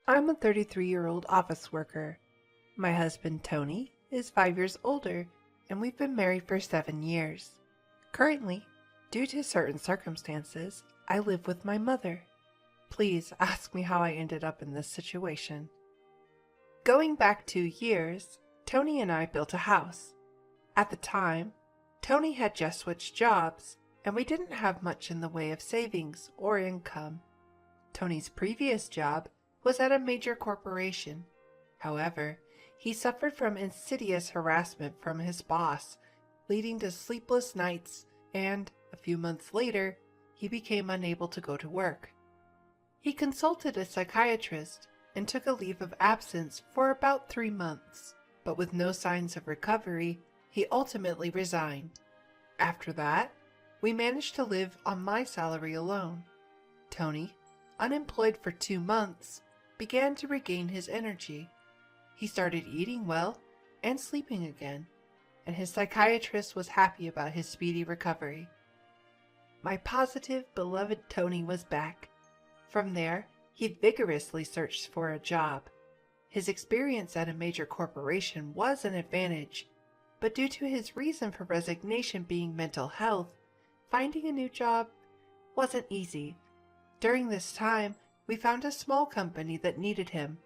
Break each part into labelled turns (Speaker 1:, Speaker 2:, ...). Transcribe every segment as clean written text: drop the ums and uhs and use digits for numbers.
Speaker 1: I'm a 33-year-old office worker. My husband, Tony, is 5 years older, and we've been married for 7 years. Currently, due to certain circumstances, I live with my mother. Please ask me how I ended up in this situation. Going back 2 years, Tony and I built a house. At the time, Tony had just switched jobs, and we didn't have much in the way of savings or income. Tony's previous job was at a major corporation. However, he suffered from insidious harassment from his boss, leading to sleepless nights, and a few months later, he became unable to go to work. He consulted a psychiatrist and took a leave of absence for about 3 months, but with no signs of recovery, he ultimately resigned. After that, we managed to live on my salary alone. Tony, unemployed for 2 months, began to regain his energy. He started eating well and sleeping again, and his psychiatrist was happy about his speedy recovery. My positive, beloved Tony was back. From there, he vigorously searched for a job. His experience at a major corporation was an advantage, but due to his reason for resignation being mental health, finding a new job wasn't easy. During this time, we found a small company that needed him.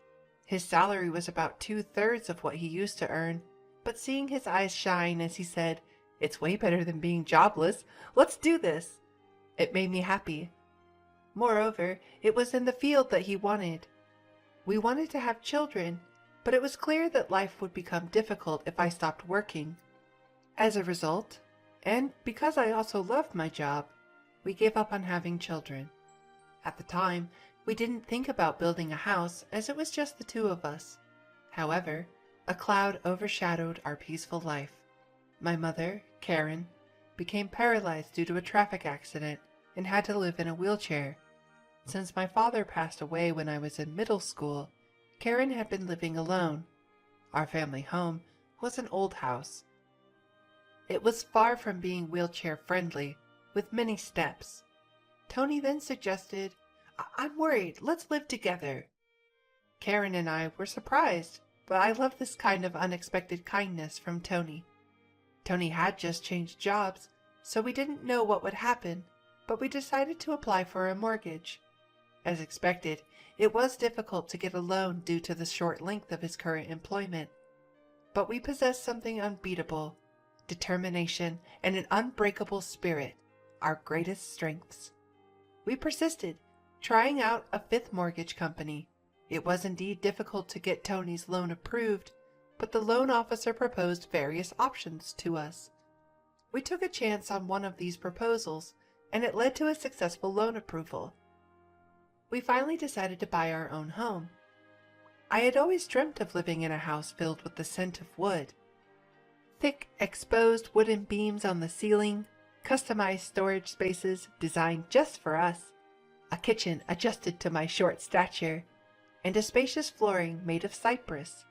Speaker 1: His salary was about 2/3 of what he used to earn, but seeing his eyes shine as he said, "It's way better than being jobless. Let's do this," it made me happy. Moreover, it was in the field that he wanted. We wanted to have children, but it was clear that life would become difficult if I stopped working. As a result, and because I also loved my job, we gave up on having children. At the time, we didn't think about building a house as it was just the two of us. However, a cloud overshadowed our peaceful life. My mother, Karen, became paralyzed due to a traffic accident and had to live in a wheelchair. Since my father passed away when I was in middle school, Karen had been living alone. Our family home was an old house. It was far from being wheelchair friendly, with many steps. Tony then suggested, "I'm worried, let's live together." Karen and I were surprised, but I love this kind of unexpected kindness from Tony. Tony had just changed jobs, so we didn't know what would happen, but we decided to apply for a mortgage. As expected, it was difficult to get a loan due to the short length of his current employment. But we possessed something unbeatable: determination and an unbreakable spirit, our greatest strengths. We persisted, trying out a fifth mortgage company. It was indeed difficult to get Tony's loan approved, but the loan officer proposed various options to us. We took a chance on one of these proposals, and it led to a successful loan approval. We finally decided to buy our own home. I had always dreamt of living in a house filled with the scent of wood. Thick, exposed wooden beams on the ceiling, customized storage spaces designed just for us, a kitchen adjusted to my short stature, and a spacious flooring made of cypress.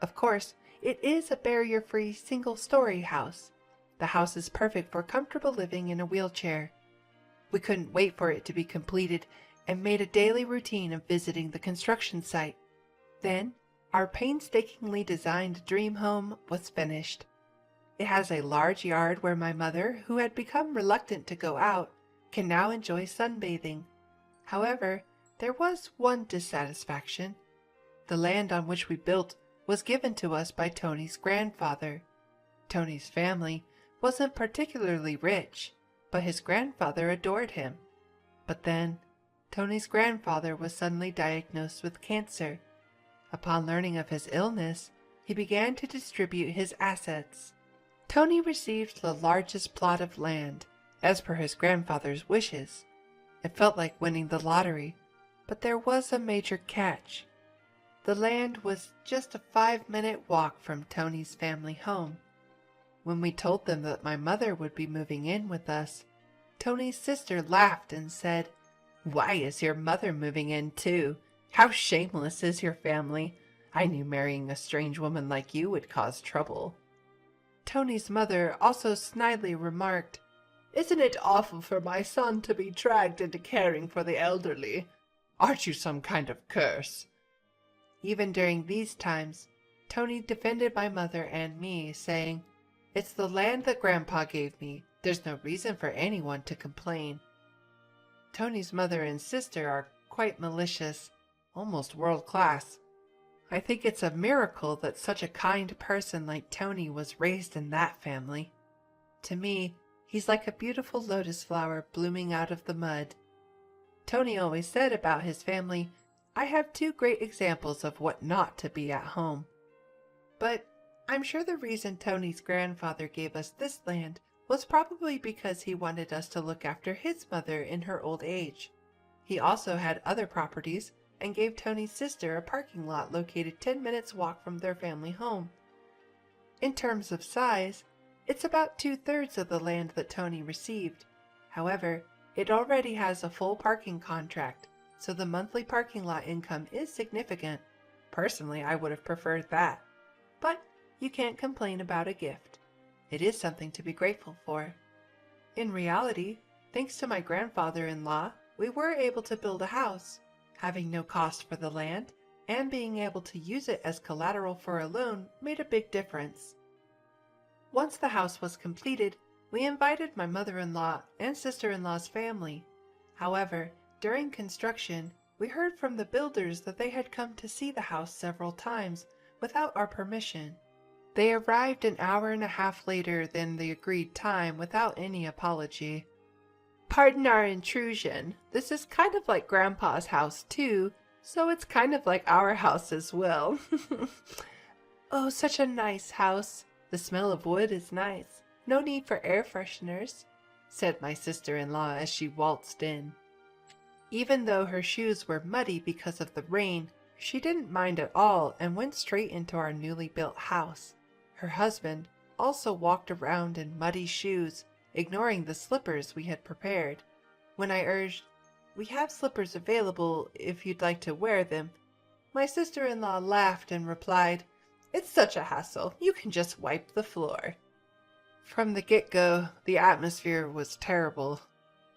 Speaker 1: Of course, it is a barrier-free single-story house. The house is perfect for comfortable living in a wheelchair. We couldn't wait for it to be completed and made a daily routine of visiting the construction site. Then, our painstakingly designed dream home was finished. It has a large yard where my mother, who had become reluctant to go out, can now enjoy sunbathing. However, there was one dissatisfaction. The land on which we built was given to us by Tony's grandfather. Tony's family wasn't particularly rich, but his grandfather adored him. But then, Tony's grandfather was suddenly diagnosed with cancer. Upon learning of his illness, he began to distribute his assets. Tony received the largest plot of land, as per his grandfather's wishes. It felt like winning the lottery, but there was a major catch. The land was just a 5-minute walk from Tony's family home. When we told them that my mother would be moving in with us, Tony's sister laughed and said, "Why is your mother moving in too? How shameless is your family! I knew marrying a strange woman like you would cause trouble." Tony's mother also snidely remarked, "Isn't it awful for my son to be dragged into caring for the elderly? Aren't you some kind of curse?" Even during these times, Tony defended my mother and me, saying, "It's the land that Grandpa gave me. There's no reason for anyone to complain." Tony's mother and sister are quite malicious, almost world class. I think it's a miracle that such a kind person like Tony was raised in that family. To me, he's like a beautiful lotus flower blooming out of the mud. Tony always said about his family, "I have two great examples of what not to be at home." But I'm sure the reason Tony's grandfather gave us this land was probably because he wanted us to look after his mother in her old age. He also had other properties and gave Tony's sister a parking lot located 10 minutes walk from their family home. In terms of size, it's about 2/3 of the land that Tony received. However, it already has a full parking contract, so the monthly parking lot income is significant. Personally, I would have preferred that. But you can't complain about a gift. It is something to be grateful for. In reality, thanks to my grandfather-in-law, we were able to build a house. Having no cost for the land and being able to use it as collateral for a loan made a big difference. Once the house was completed, we invited my mother-in-law and sister-in-law's family. However, during construction, we heard from the builders that they had come to see the house several times without our permission. They arrived an hour and a half later than the agreed time without any apology. "Pardon our intrusion. This is kind of like Grandpa's house too, so it's kind of like our house as well." "Oh, such a nice house. The smell of wood is nice. No need for air fresheners," said my sister-in-law as she waltzed in. Even though her shoes were muddy because of the rain, she didn't mind at all and went straight into our newly built house. Her husband also walked around in muddy shoes, ignoring the slippers we had prepared. When I urged, "We have slippers available if you'd like to wear them," my sister-in-law laughed and replied, "It's such a hassle, you can just wipe the floor." From the get-go, the atmosphere was terrible,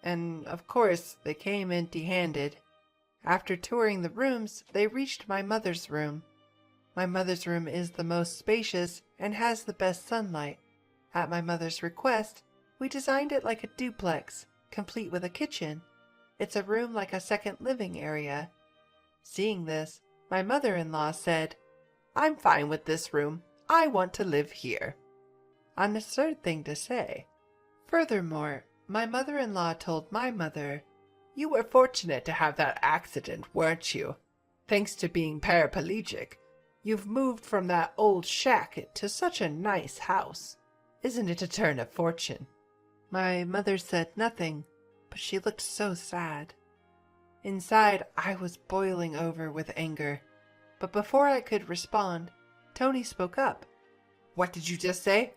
Speaker 1: and of course they came empty-handed. After touring the rooms, they reached my mother's room. My mother's room is the most spacious and has the best sunlight. At my mother's request, we designed it like a duplex, complete with a kitchen. It's a room like a second living area. Seeing this, my mother-in-law said, "I'm fine with this room. I want to live here." An absurd thing to say. Furthermore, my mother-in-law told my mother, "You were fortunate to have that accident, weren't you? Thanks to being paraplegic, you've moved from that old shack to such a nice house. Isn't it a turn of fortune?" My mother said nothing, but she looked so sad. Inside, I was boiling over with anger. But before I could respond, Tony spoke up. "What did you just say?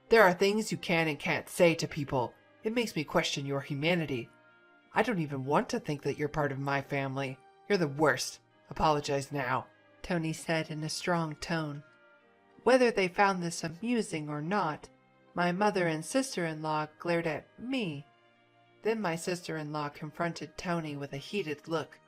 Speaker 1: There are things you can and can't say to people. It makes me question your humanity. I don't even want to think that you're part of my family. You're the worst. Apologize now," Tony said in a strong tone. Whether they found this amusing or not, my mother and sister-in-law glared at me. Then my sister-in-law confronted Tony with a heated look.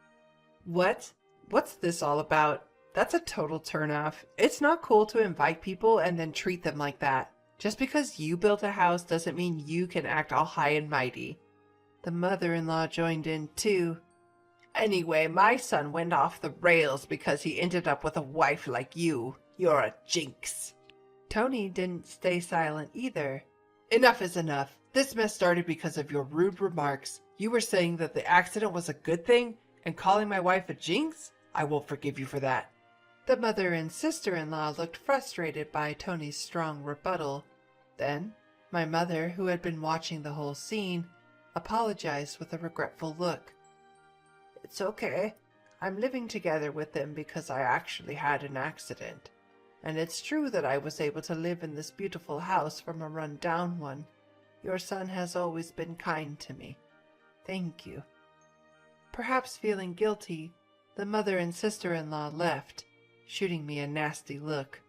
Speaker 1: "What? What's this all about? That's a total turnoff. It's not cool to invite people and then treat them like that. Just because you built a house doesn't mean you can act all high and mighty." The mother-in-law joined in too. "Anyway, my son went off the rails because he ended up with a wife like you. You're a jinx." Tony didn't stay silent either. "Enough is enough. This mess started because of your rude remarks. You were saying that the accident was a good thing and calling my wife a jinx? I won't forgive you for that." The mother and sister-in-law looked frustrated by Tony's strong rebuttal. Then, my mother, who had been watching the whole scene, apologized with a regretful look. "It's okay. I'm living together with them because I actually had an accident. And it's true that I was able to live in this beautiful house from a run-down one. Your son has always been kind to me. Thank you." Perhaps feeling guilty, the mother and sister-in-law left, shooting me a nasty look.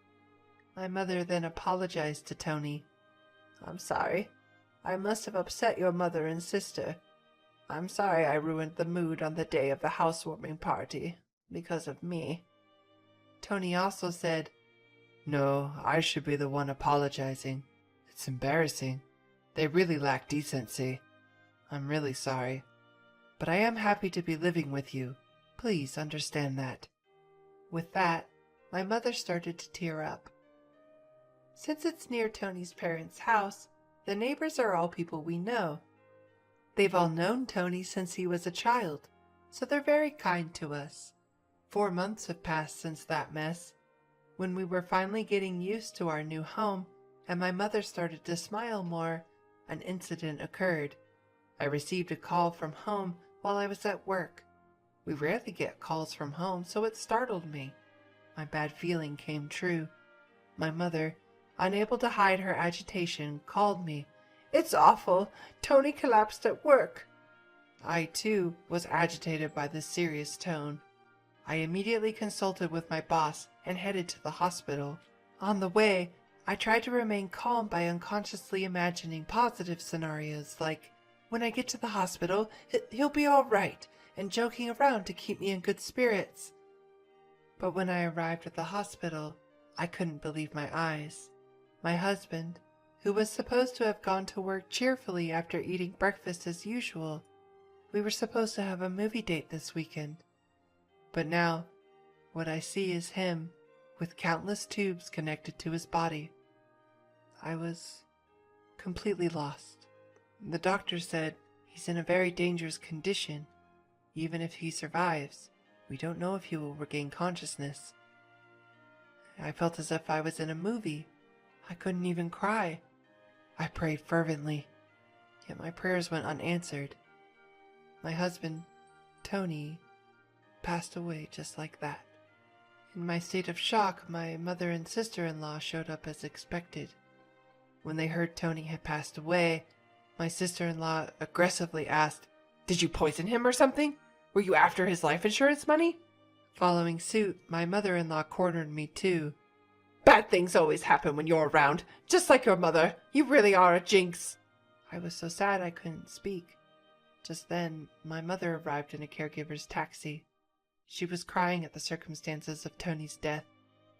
Speaker 1: My mother then apologized to Tony. "I'm sorry. I must have upset your mother and sister. I'm sorry I ruined the mood on the day of the housewarming party because of me." Tony also said, "No, I should be the one apologizing. It's embarrassing. They really lack decency. I'm really sorry. But I am happy to be living with you. Please understand that." With that, my mother started to tear up. Since it's near Tony's parents' house, the neighbors are all people we know. They've all known Tony since he was a child, so they're very kind to us. 4 months have passed since that mess. When we were finally getting used to our new home and my mother started to smile more, an incident occurred. I received a call from home while I was at work. We rarely get calls from home, so it startled me. My bad feeling came true. My mother, unable to hide her agitation, called me. "It's awful. Tony collapsed at work." I, too, was agitated by this serious tone. I immediately consulted with my boss and headed to the hospital. On the way, I tried to remain calm by unconsciously imagining positive scenarios like, "When I get to the hospital, he'll be all right," and joking around to keep me in good spirits. But when I arrived at the hospital, I couldn't believe my eyes. My husband, who was supposed to have gone to work cheerfully after eating breakfast as usual, we were supposed to have a movie date this weekend. But now, what I see is him, with countless tubes connected to his body. I was completely lost. The doctor said he's in a very dangerous condition. Even if he survives, we don't know if he will regain consciousness. I felt as if I was in a movie. I couldn't even cry. I prayed fervently, yet my prayers went unanswered. My husband, Tony, passed away just like that. In my state of shock, my mother and sister-in-law showed up as expected. When they heard Tony had passed away, my sister-in-law aggressively asked, "Did you poison him or something? Were you after his life insurance money?" Following suit, my mother-in-law cornered me too. "Bad things always happen when you're around, just like your mother. You really are a jinx." I was so sad I couldn't speak. Just then, my mother arrived in a caregiver's taxi. She was crying at the circumstances of Tony's death.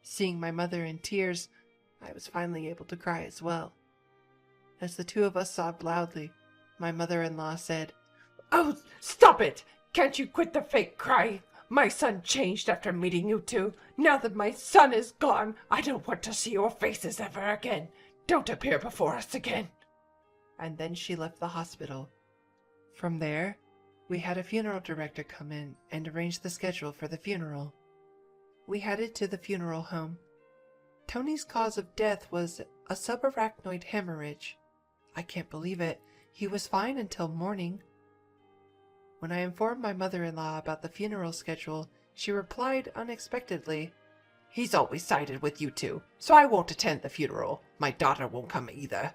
Speaker 1: Seeing my mother in tears, I was finally able to cry as well. As the two of us sobbed loudly, my mother-in-law said, "Oh, stop it! Can't you quit the fake crying? My son changed after meeting you two. Now that my son is gone, I don't want to see your faces ever again. Don't appear before us again." And then she left the hospital. From there, we had a funeral director come in and arrange the schedule for the funeral. We headed to the funeral home. Tony's cause of death was a subarachnoid hemorrhage. I can't believe it. He was fine until morning. When I informed my mother-in-law about the funeral schedule, she replied unexpectedly, "He's always sided with you two, so I won't attend the funeral. My daughter won't come either."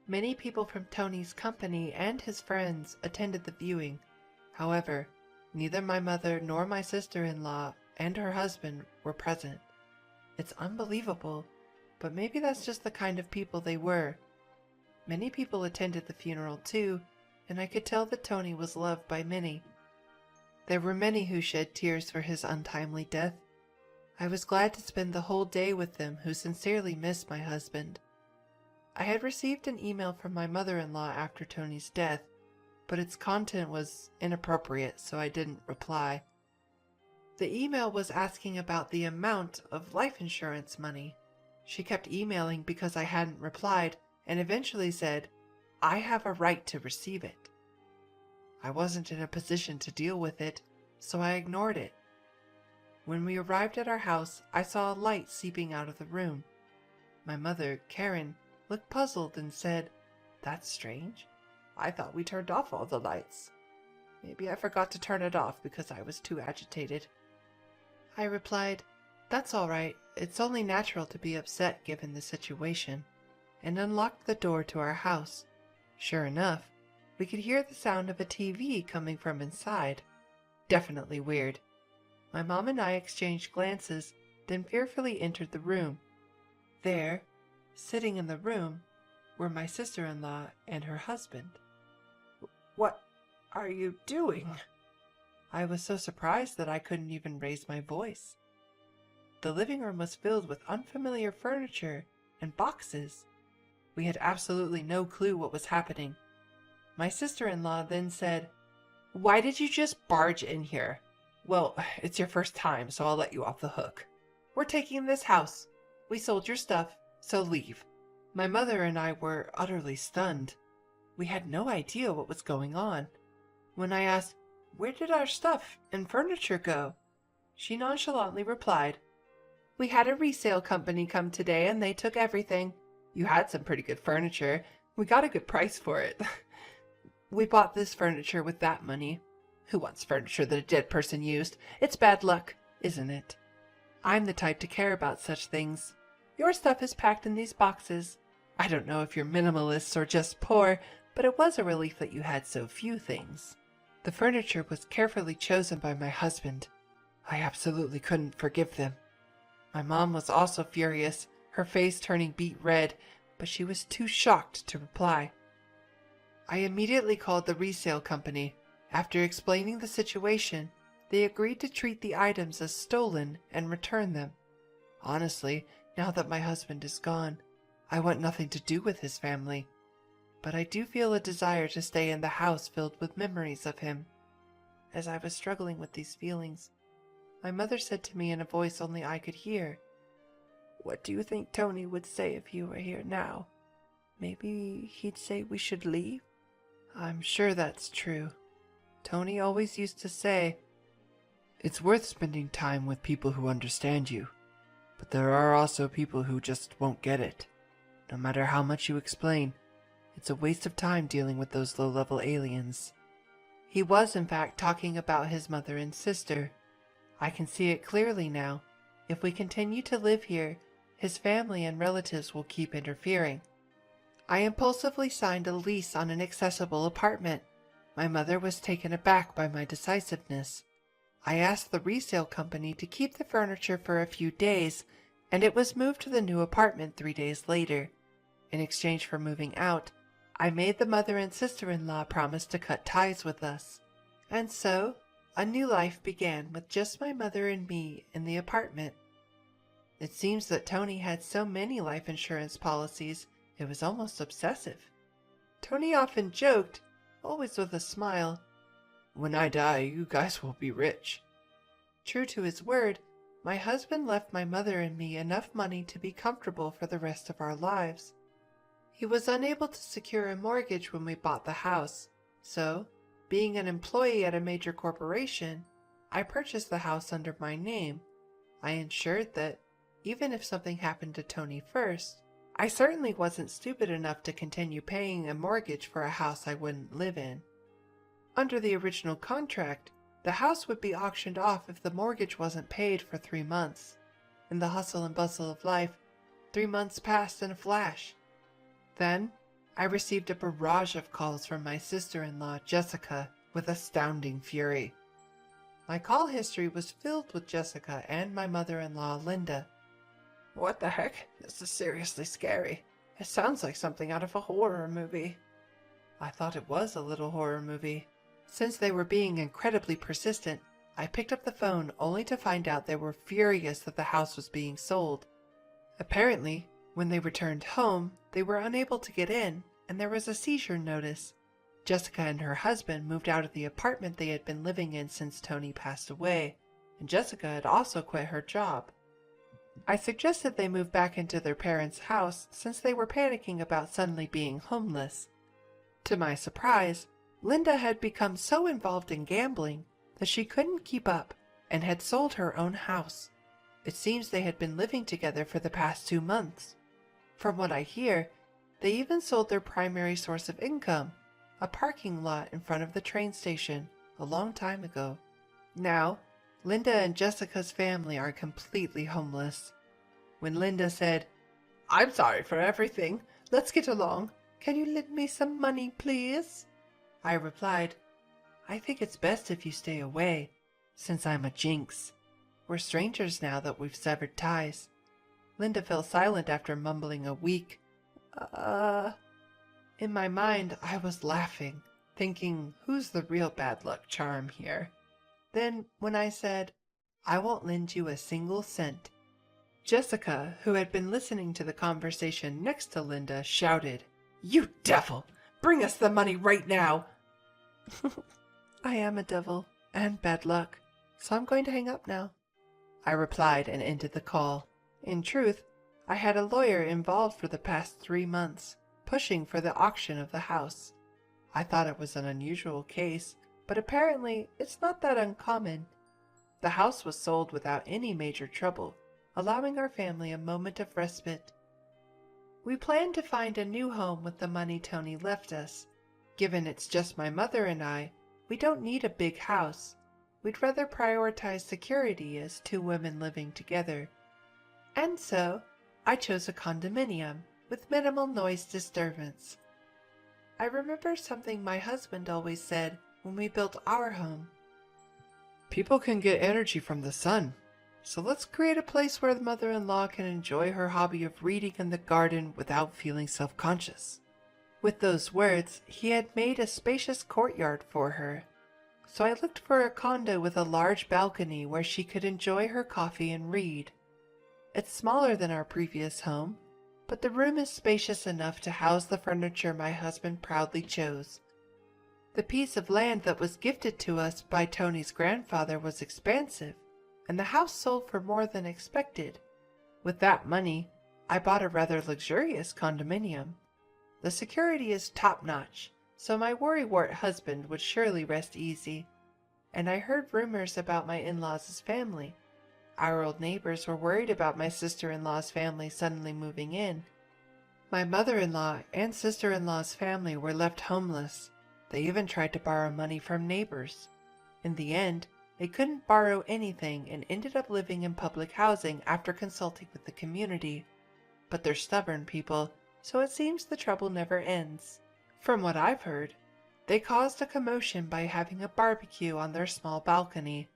Speaker 1: Many people from Tony's company and his friends attended the viewing. However, neither my mother nor my sister-in-law and her husband were present. It's unbelievable, but maybe that's just the kind of people they were. Many people attended the funeral too, and I could tell that Tony was loved by many. There were many who shed tears for his untimely death. I was glad to spend the whole day with them who sincerely missed my husband. I had received an email from my mother-in-law after Tony's death, but its content was inappropriate, so I didn't reply. The email was asking about the amount of life insurance money. She kept emailing because I hadn't replied, and eventually said, "I have a right to receive it." I wasn't in a position to deal with it, so I ignored it. When we arrived at our house, I saw a light seeping out of the room. My mother, Karen, looked puzzled and said, "That's strange. I thought we turned off all the lights. Maybe I forgot to turn it off because I was too agitated." I replied, "That's all right. It's only natural to be upset given the situation," and unlocked the door to our house. Sure enough, we could hear the sound of a TV coming from inside. Definitely weird. My mom and I exchanged glances, then fearfully entered the room. There, sitting in the room, were my sister-in-law and her husband. "What are you doing?" I was so surprised that I couldn't even raise my voice. The living room was filled with unfamiliar furniture and boxes. We had absolutely no clue what was happening. My sister-in-law then said, "Why did you just barge in here?" "Well, it's your first time, so I'll let you off the hook. We're taking this house. We sold your stuff, so leave." My mother and I were utterly stunned. We had no idea what was going on. When I asked, "Where did our stuff and furniture go?" she nonchalantly replied, "We had a resale company come today and they took everything. You had some pretty good furniture. We got a good price for it. We bought this furniture with that money. Who wants furniture that a dead person used? It's bad luck, isn't it? I'm the type to care about such things. Your stuff is packed in these boxes. I don't know if you're minimalists or just poor, but it was a relief that you had so few things." The furniture was carefully chosen by my husband. I absolutely couldn't forgive them. My mom was also furious, her face turning beet red, but she was too shocked to reply. I immediately called the resale company. After explaining the situation, they agreed to treat the items as stolen and return them. Honestly, now that my husband is gone, I want nothing to do with his family. But I do feel a desire to stay in the house filled with memories of him. As I was struggling with these feelings, my mother said to me in a voice only I could hear, "What do you think Tony would say if you were here now? Maybe he'd say we should leave?" I'm sure that's true. Tony always used to say, "It's worth spending time with people who understand you, but there are also people who just won't get it. No matter how much you explain, it's a waste of time dealing with those low-level aliens." He was in fact talking about his mother and sister. I can see it clearly now. If we continue to live here, his family and relatives will keep interfering. I impulsively signed a lease on an accessible apartment. My mother was taken aback by my decisiveness. I asked the resale company to keep the furniture for a few days, and it was moved to the new apartment 3 days later. In exchange for moving out, I made the mother and sister-in-law promise to cut ties with us. And so, a new life began with just my mother and me in the apartment. It seems that Tony had so many life insurance policies, it was almost obsessive. Tony often joked, always with a smile, "When I die, you guys will be rich." True to his word, my husband left my mother and me enough money to be comfortable for the rest of our lives. He was unable to secure a mortgage when we bought the house, so, being an employee at a major corporation, I purchased the house under my name. I ensured that, even if something happened to Tony first, I certainly wasn't stupid enough to continue paying a mortgage for a house I wouldn't live in. Under the original contract, the house would be auctioned off if the mortgage wasn't paid for 3 months. In the hustle and bustle of life, 3 months passed in a flash. Then, I received a barrage of calls from my sister-in-law, Jessica, with astounding fury. My call history was filled with Jessica and my mother-in-law, Linda. "What the heck? This is seriously scary. It sounds like something out of a horror movie." I thought it was a little horror movie. Since they were being incredibly persistent, I picked up the phone only to find out they were furious that the house was being sold. Apparently, when they returned home, they were unable to get in, and there was a seizure notice. Jessica and her husband moved out of the apartment they had been living in since Tony passed away, and Jessica had also quit her job. I suggested they move back into their parents' house since they were panicking about suddenly being homeless. To my surprise, Linda had become so involved in gambling that she couldn't keep up and had sold her own house. It seems they had been living together for the past 2 months. From what I hear, they even sold their primary source of income, a parking lot in front of the train station, a long time ago. Now, Linda and Jessica's family are completely homeless. When Linda said, "I'm sorry for everything. Let's get along. Can you lend me some money, please?" I replied, "I think it's best if you stay away, since I'm a jinx. We're strangers now that we've severed ties." Linda fell silent after mumbling a weak, In my mind, I was laughing, thinking, who's the real bad luck charm here? Then, when I said, "I won't lend you a single cent, Jessica, who had been listening to the conversation next to Linda, shouted, "You devil! Bring us the money right now!" I am a devil and bad luck, so I'm going to hang up now, I replied and ended the call. In truth, I had a lawyer involved for the past 3 months, pushing for the auction of the house. I thought it was an unusual case, but apparently it's not that uncommon. The house was sold without any major trouble, allowing our family a moment of respite. We planned to find a new home with the money Tony left us. Given it's just my mother and I, we don't need a big house. We'd rather prioritize security as 2 women living together. And so, I chose a condominium with minimal noise disturbance. I remember something my husband always said when we built our home. People can get energy from the sun, so let's create a place where the mother-in-law can enjoy her hobby of reading in the garden without feeling self-conscious. With those words, he had made a spacious courtyard for her. So I looked for a condo with a large balcony where she could enjoy her coffee and read. It's smaller than our previous home, but the room is spacious enough to house the furniture my husband proudly chose. The piece of land that was gifted to us by Tony's grandfather was expansive, and the house sold for more than expected. With that money, I bought a rather luxurious condominium. The security is top-notch, so my worrywart husband would surely rest easy. And I heard rumors about my in-laws' family. Our old neighbors were worried about my sister-in-law's family suddenly moving in. My mother-in-law and sister-in-law's family were left homeless. They even tried to borrow money from neighbors. In the end, they couldn't borrow anything and ended up living in public housing after consulting with the community. But they're stubborn people, so it seems the trouble never ends. From what I've heard, they caused a commotion by having a barbecue on their small balcony.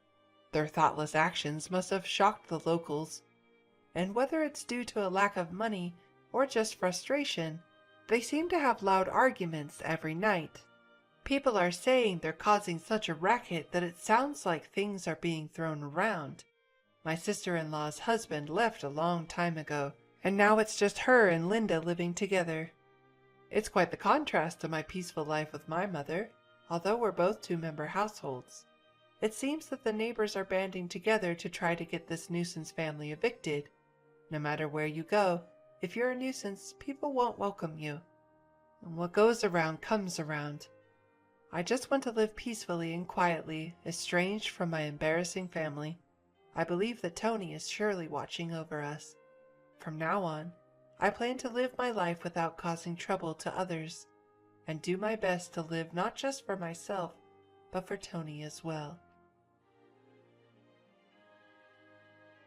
Speaker 1: Their thoughtless actions must have shocked the locals, and whether it's due to a lack of money or just frustration, they seem to have loud arguments every night. People are saying they're causing such a racket that it sounds like things are being thrown around. My sister-in-law's husband left a long time ago, and now it's just her and Linda living together. It's quite the contrast to my peaceful life with my mother, although we're both 2-member households. It seems that the neighbors are banding together to try to get this nuisance family evicted. No matter where you go, if you're a nuisance, people won't welcome you. And what goes around comes around. I just want to live peacefully and quietly, estranged from my embarrassing family. I believe that Tony is surely watching over us. From now on, I plan to live my life without causing trouble to others, and do my best to live not just for myself, but for Tony as well.